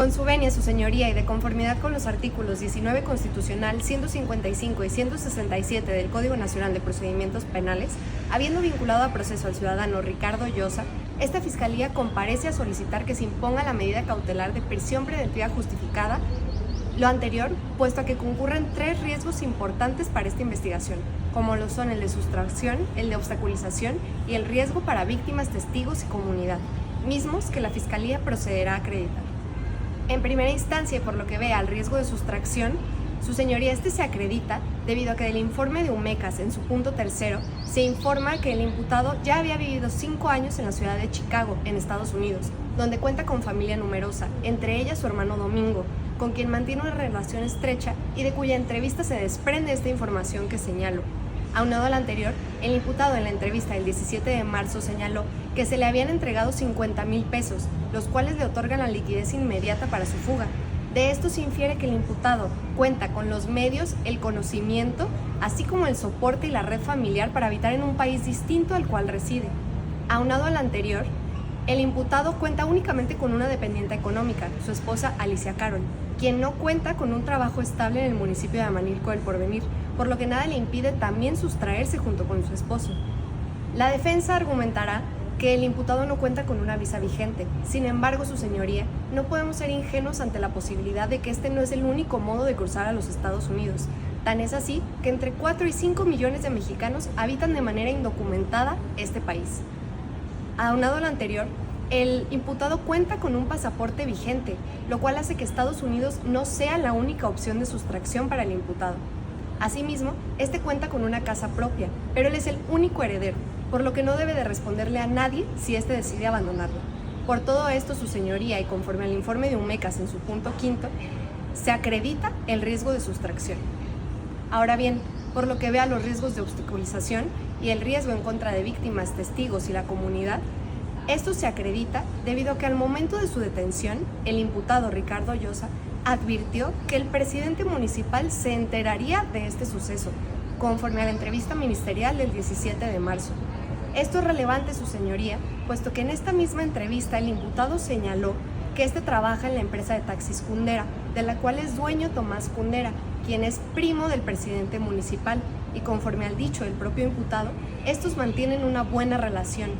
Con su venia, su señoría, y de conformidad con los artículos 19 constitucional, 155 y 167 del Código Nacional de Procedimientos Penales, habiendo vinculado a proceso al ciudadano Ricardo Llosa, esta Fiscalía comparece a solicitar que se imponga la medida cautelar de prisión preventiva justificada. Lo anterior, puesto a que concurren tres riesgos importantes para esta investigación, como lo son el de sustracción, el de obstaculización y el riesgo para víctimas, testigos y comunidad, mismos que la Fiscalía procederá a acreditar. En primera instancia, y por lo que vea al riesgo de sustracción, su señoría se acredita debido a que del informe de UMECAS, en su punto tercero, se informa que el imputado ya había vivido 5 años en la ciudad de Chicago, en Estados Unidos, donde cuenta con familia numerosa, entre ellas su hermano Domingo, con quien mantiene una relación estrecha y de cuya entrevista se desprende esta información que señalo. Aunado al anterior, el imputado en la entrevista del 17 de marzo señaló que se le habían entregado 50,000 pesos, los cuales le otorgan la liquidez inmediata para su fuga. De esto se infiere que el imputado cuenta con los medios, el conocimiento, así como el soporte y la red familiar para habitar en un país distinto al cual reside. Aunado al anterior, el imputado cuenta únicamente con una dependiente económica, su esposa Alicia Carol, quien no cuenta con un trabajo estable en el municipio de Amanilco del Porvenir, por lo que nada le impide también sustraerse junto con su esposo. La defensa argumentará que el imputado no cuenta con una visa vigente. Sin embargo, su señoría, no podemos ser ingenuos ante la posibilidad de que este no es el único modo de cruzar a los Estados Unidos. Tan es así que entre 4 y 5 millones de mexicanos habitan de manera indocumentada este país. Aunado a lo anterior, el imputado cuenta con un pasaporte vigente, lo cual hace que Estados Unidos no sea la única opción de sustracción para el imputado. Asimismo, este cuenta con una casa propia, pero él es el único heredero, por lo que no debe de responderle a nadie si éste decide abandonarlo. Por todo esto, su señoría, y conforme al informe de UMECAS en su punto quinto, se acredita el riesgo de sustracción. Ahora bien, por lo que vea los riesgos de obstaculización y el riesgo en contra de víctimas, testigos y la comunidad, esto se acredita debido a que al momento de su detención, el imputado Ricardo Llosa advirtió que el presidente municipal se enteraría de este suceso, conforme a la entrevista ministerial del 17 de marzo. Esto es relevante, su señoría, puesto que en esta misma entrevista el imputado señaló que trabaja en la empresa de taxis Kundera, de la cual es dueño Tomás Kundera, quien es primo del presidente municipal, y conforme al dicho del propio imputado, estos mantienen una buena relación.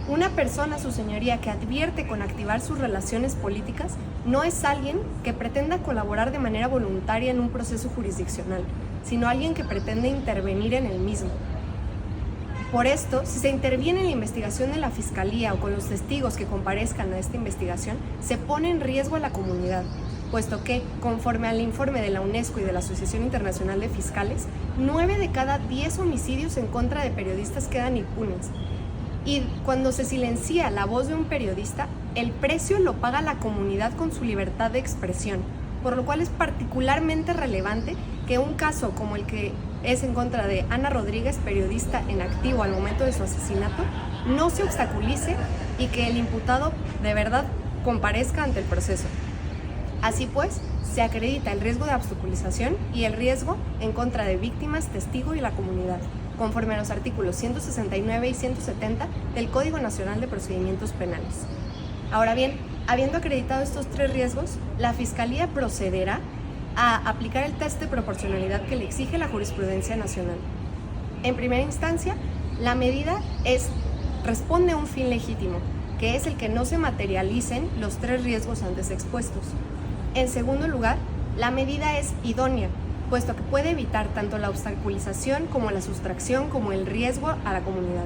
Una persona, su señoría, que advierte con activar sus relaciones políticas no es alguien que pretenda colaborar de manera voluntaria en un proceso jurisdiccional, sino alguien que pretende intervenir en el mismo. Por esto, si se interviene en la investigación de la Fiscalía o con los testigos que comparezcan a esta investigación, se pone en riesgo a la comunidad, puesto que, conforme al informe de la UNESCO y de la Asociación Internacional de Fiscales, 9 de cada 10 homicidios en contra de periodistas quedan impunes. Y cuando se silencia la voz de un periodista, el precio lo paga la comunidad con su libertad de expresión, por lo cual es particularmente relevante que un caso como el que es en contra de Ana Rodríguez, periodista en activo al momento de su asesinato, no se obstaculice y que el imputado de verdad comparezca ante el proceso. Así pues, se acredita el riesgo de obstaculización y el riesgo en contra de víctimas, testigos y la comunidad, conforme a los artículos 169 y 170 del Código Nacional de Procedimientos Penales. Ahora bien, habiendo acreditado estos tres riesgos, la Fiscalía procederá a aplicar el test de proporcionalidad que le exige la jurisprudencia nacional. En primera instancia, la medida responde a un fin legítimo, que es el que no se materialicen los tres riesgos antes expuestos. En segundo lugar, la medida es idónea, puesto que puede evitar tanto la obstaculización como la sustracción como el riesgo a la comunidad.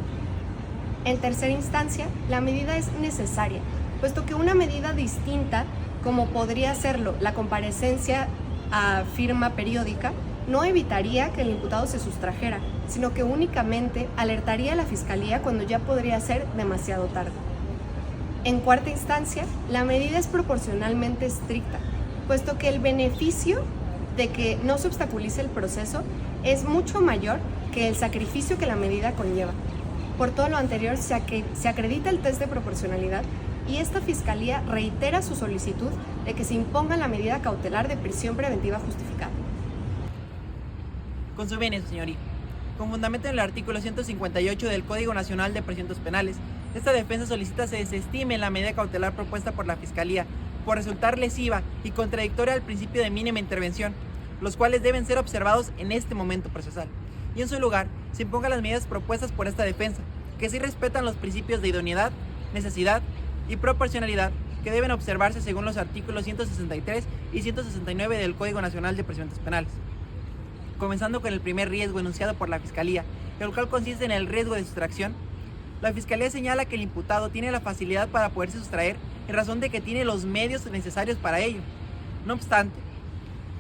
En tercera instancia, la medida es necesaria, puesto que una medida distinta, como podría serlo la comparecencia a firma periódica, no evitaría que el imputado se sustrajera, sino que únicamente alertaría a la Fiscalía cuando ya podría ser demasiado tarde. En cuarta instancia, la medida es proporcionalmente estricta, puesto que el beneficio de que no se obstaculice el proceso es mucho mayor que el sacrificio que la medida conlleva. Por todo lo anterior, se acredita el test de proporcionalidad y esta Fiscalía reitera su solicitud de que se imponga la medida cautelar de prisión preventiva justificada. Con su venia, señoría. Con fundamento en el artículo 158 del Código Nacional de Procedimientos Penales, esta defensa solicita se desestime la medida cautelar propuesta por la Fiscalía, por resultar lesiva y contradictoria al principio de mínima intervención, los cuales deben ser observados en este momento procesal, y en su lugar se impongan las medidas propuestas por esta defensa, que sí respetan los principios de idoneidad, necesidad y proporcionalidad que deben observarse según los artículos 163 y 169 del Código Nacional de Procedimientos Penales. Comenzando con el primer riesgo enunciado por la Fiscalía, el cual consiste en el riesgo de sustracción. La Fiscalía señala que el imputado tiene la facilidad para poderse sustraer en razón de que tiene los medios necesarios para ello. No obstante,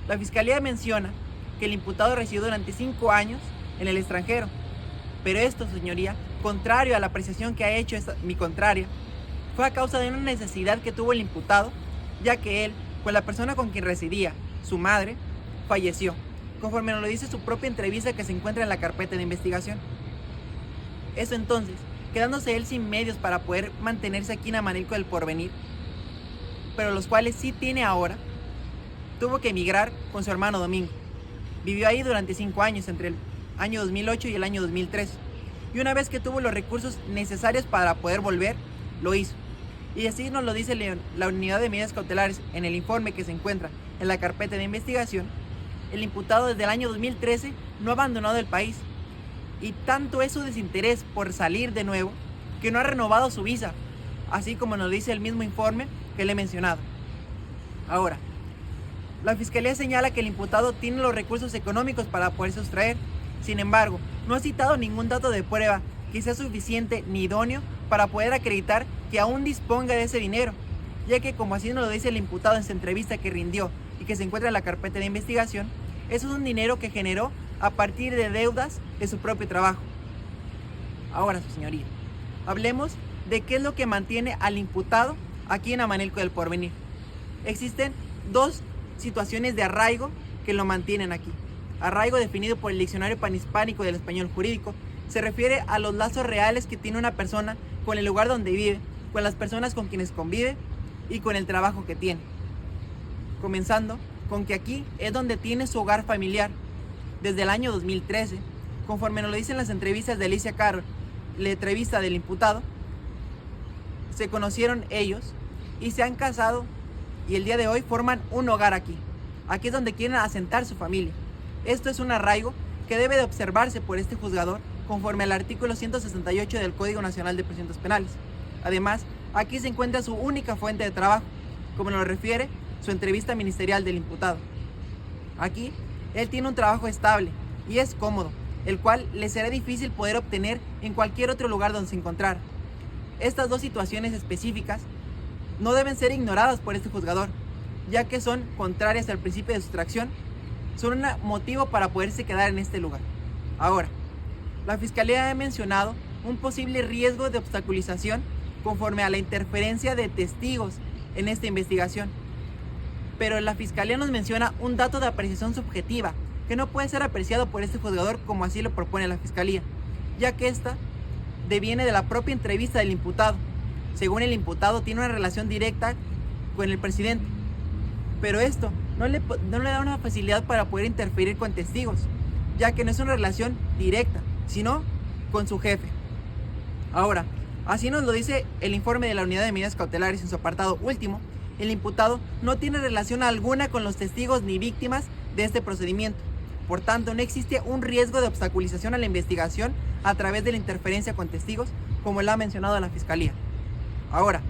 la Fiscalía menciona que el imputado residió durante 5 años en el extranjero, pero esto, señoría, contrario a la apreciación que ha hecho mi contraria, fue a causa de una necesidad que tuvo el imputado, ya que él, con la persona con quien residía, su madre, falleció, conforme nos lo dice su propia entrevista que se encuentra en la carpeta de investigación. Eso entonces, quedándose él sin medios para poder mantenerse aquí en Amanilco del Porvenir, pero los cuales sí tiene ahora, tuvo que emigrar con su hermano Domingo. Vivió ahí durante 5 años, entre el año 2008 y el año 2003, y una vez que tuvo los recursos necesarios para poder volver, lo hizo. Y así nos lo dice la Unidad de Medidas Cautelares en el informe que se encuentra en la carpeta de investigación. El imputado desde el año 2013 no ha abandonado el país, y tanto es su desinterés por salir de nuevo que no ha renovado su visa, así como nos dice el mismo informe que le he mencionado. Ahora, la Fiscalía señala que el imputado tiene los recursos económicos para poder sustraer. Sin embargo, no ha citado ningún dato de prueba que sea suficiente ni idóneo para poder acreditar que aún disponga de ese dinero, ya que, como así nos lo dice el imputado en su entrevista que rindió y que se encuentra en la carpeta de investigación, eso es un dinero que generó a partir de deudas de su propio trabajo. Ahora, su señoría, hablemos de qué es lo que mantiene al imputado aquí en Amanilco del Porvenir. Existen 2 situaciones de arraigo que lo mantienen aquí. Arraigo, definido por el Diccionario Panhispánico del Español Jurídico, se refiere a los lazos reales que tiene una persona con el lugar donde vive, con las personas con quienes convive y con el trabajo que tiene. Comenzando con que aquí es donde tiene su hogar familiar. Desde el año 2013, conforme nos lo dicen las entrevistas de Alicia Carol, la entrevista del imputado, se conocieron ellos y se han casado, y el día de hoy forman un hogar aquí. Aquí es donde quieren asentar su familia. Esto es un arraigo que debe de observarse por este juzgador conforme al artículo 168 del Código Nacional de Procedimientos Penales. Además, aquí se encuentra su única fuente de trabajo, como nos lo refiere su entrevista ministerial del imputado. Aquí, él tiene un trabajo estable y es cómodo, el cual le será difícil poder obtener en cualquier otro lugar donde se encontrara. Estas 2 situaciones específicas no deben ser ignoradas por este juzgador, ya que son contrarias al principio de sustracción, son un motivo para poderse quedar en este lugar. Ahora, la Fiscalía ha mencionado un posible riesgo de obstaculización conforme a la interferencia de testigos en esta investigación, pero la Fiscalía nos menciona un dato de apreciación subjetiva que no puede ser apreciado por este juzgador como así lo propone la Fiscalía, ya que esta deviene de la propia entrevista del imputado. Según el imputado, tiene una relación directa con el presidente, pero esto no le da una facilidad para poder interferir con testigos, ya que no es una relación directa, sino con su jefe. Ahora, así nos lo dice el informe de la Unidad de Medidas Cautelares en su apartado último. El imputado no tiene relación alguna con los testigos ni víctimas de este procedimiento. Por tanto, no existe un riesgo de obstaculización a la investigación a través de la interferencia con testigos, como lo ha mencionado la Fiscalía. Ahora,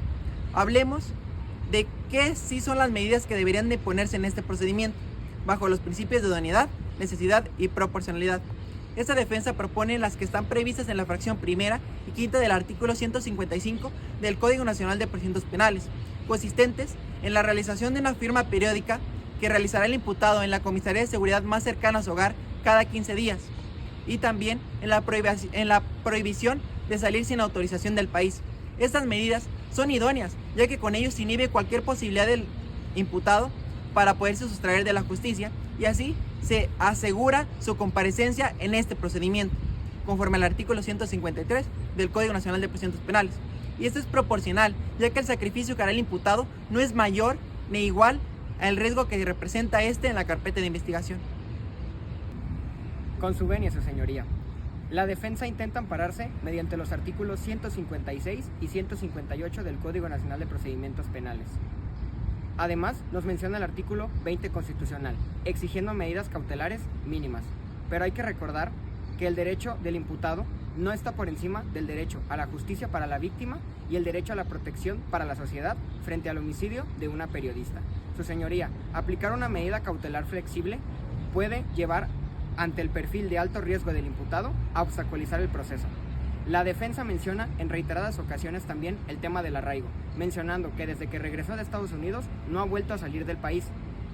hablemos de qué sí son las medidas que deberían de ponerse en este procedimiento, bajo los principios de idoneidad, necesidad y proporcionalidad. Esta defensa propone las que están previstas en la fracción primera y quinta del artículo 155 del Código Nacional de Procedimientos Penales, consistentes en la realización de una firma periódica que realizará el imputado en la comisaría de seguridad más cercana a su hogar cada 15 días, y también en la prohibición de salir sin autorización del país. Estas medidas son idóneas, ya que con ello se inhibe cualquier posibilidad del imputado para poderse sustraer de la justicia, y así se asegura su comparecencia en este procedimiento, conforme al artículo 153 del Código Nacional de Procedimientos Penales. Y esto es proporcional, ya que el sacrificio que hará el imputado no es mayor ni igual al riesgo que representa este en la carpeta de investigación. Con su venia, su señoría. La defensa intenta ampararse mediante los artículos 156 y 158 del Código Nacional de Procedimientos Penales. Además, nos menciona el artículo 20 constitucional, exigiendo medidas cautelares mínimas. Pero hay que recordar que el derecho del imputado no está por encima del derecho a la justicia para la víctima y el derecho a la protección para la sociedad frente al homicidio de una periodista. Su señoría, aplicar una medida cautelar flexible puede llevar, ante el perfil de alto riesgo del imputado, a obstaculizar el proceso. La defensa menciona en reiteradas ocasiones también el tema del arraigo, mencionando que desde que regresó de Estados Unidos no ha vuelto a salir del país.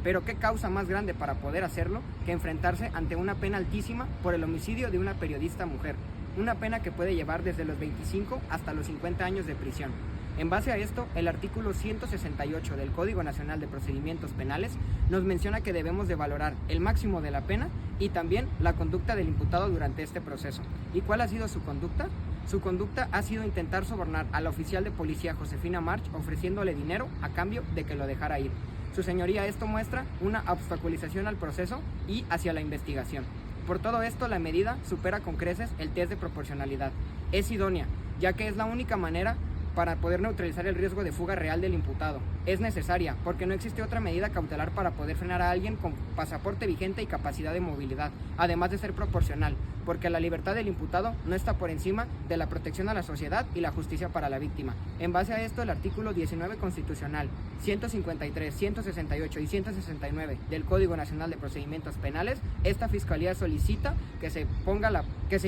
Pero ¿qué causa más grande para poder hacerlo que enfrentarse ante una pena altísima por el homicidio de una periodista mujer? Una pena que puede llevar desde los 25 hasta los 50 años de prisión. En base a esto, el artículo 168 del Código Nacional de Procedimientos Penales nos menciona que debemos de valorar el máximo de la pena y también la conducta del imputado durante este proceso. ¿Y cuál ha sido su conducta? Su conducta ha sido intentar sobornar a la oficial de policía Josefina March ofreciéndole dinero a cambio de que lo dejara ir. Su señoría, esto muestra una obstaculización al proceso y hacia la investigación. Por todo esto, la medida supera con creces el test de proporcionalidad. Es idónea, ya que es la única manera para poder neutralizar el riesgo de fuga real del imputado. Es necesaria, porque no existe otra medida cautelar para poder frenar a alguien con pasaporte vigente y capacidad de movilidad, además de ser proporcional, porque la libertad del imputado no está por encima de la protección a la sociedad y la justicia para la víctima. En base a esto, el artículo 19 constitucional, 153, 168 y 169 del Código Nacional de Procedimientos Penales, esta Fiscalía solicita que se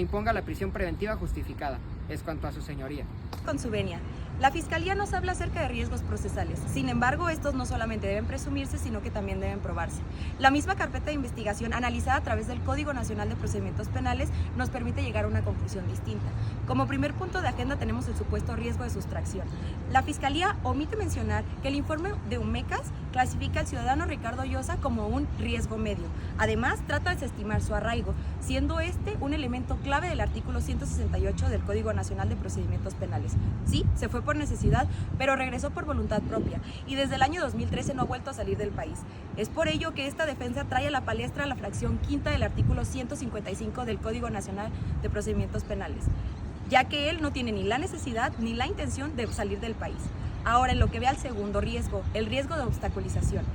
imponga la prisión preventiva justificada. Es cuanto a su señoría. Con su venia. La Fiscalía nos habla acerca de riesgos procesales. Sin embargo, estos no solamente deben presumirse, sino que también deben probarse. La misma carpeta de investigación analizada a través del Código Nacional de Procedimientos Penales nos permite llegar a una conclusión distinta. Como primer punto de agenda tenemos el supuesto riesgo de sustracción. La Fiscalía omite mencionar que el informe de UMECAS clasifica al ciudadano Ricardo Llosa como un riesgo medio. Además, trata de desestimar su arraigo, siendo este un elemento clave del artículo 168 del Código Nacional de Procedimientos Penales. Sí, se fue por necesidad, pero regresó por voluntad propia y desde el año 2013 no ha vuelto a salir del país. Es por ello que esta defensa trae a la palestra la fracción quinta del artículo 155 del Código Nacional de Procedimientos Penales, ya que él no tiene ni la necesidad ni la intención de salir del país. Ahora, en lo que ve al segundo riesgo, el riesgo de obstaculización.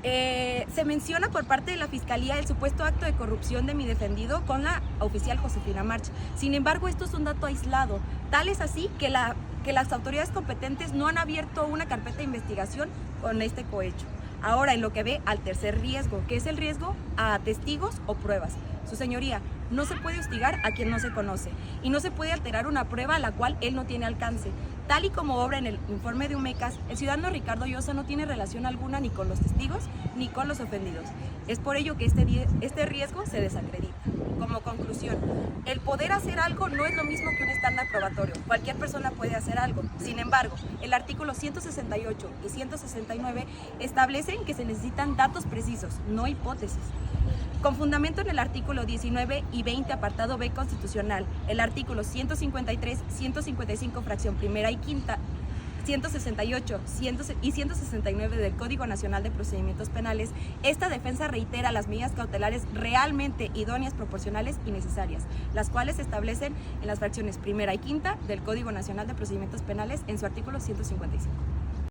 Se menciona por parte de la Fiscalía el supuesto acto de corrupción de mi defendido con la oficial Josefina March. Sin embargo, esto es un dato aislado. Tal es así que las autoridades competentes no han abierto una carpeta de investigación con este cohecho. Ahora, en lo que ve al tercer riesgo, que es el riesgo a testigos o pruebas. Su señoría, no se puede hostigar a quien no se conoce y no se puede alterar una prueba a la cual él no tiene alcance. Tal y como obra en el informe de UMECAS, el ciudadano Ricardo Llosa no tiene relación alguna ni con los testigos ni con los ofendidos. Es por ello que este riesgo se desacredita. Como conclusión, el poder hacer algo no es lo mismo que un estándar probatorio. Cualquier persona puede hacer algo. Sin embargo, el artículo 168 y 169 establecen que se necesitan datos precisos, no hipótesis. Con fundamento en el artículo 19 y 20 apartado B constitucional, el artículo 153, 155 fracción primera y quinta, 168 y 169 del Código Nacional de Procedimientos Penales, esta defensa reitera las medidas cautelares realmente idóneas, proporcionales y necesarias, las cuales se establecen en las fracciones primera y quinta del Código Nacional de Procedimientos Penales en su artículo 155.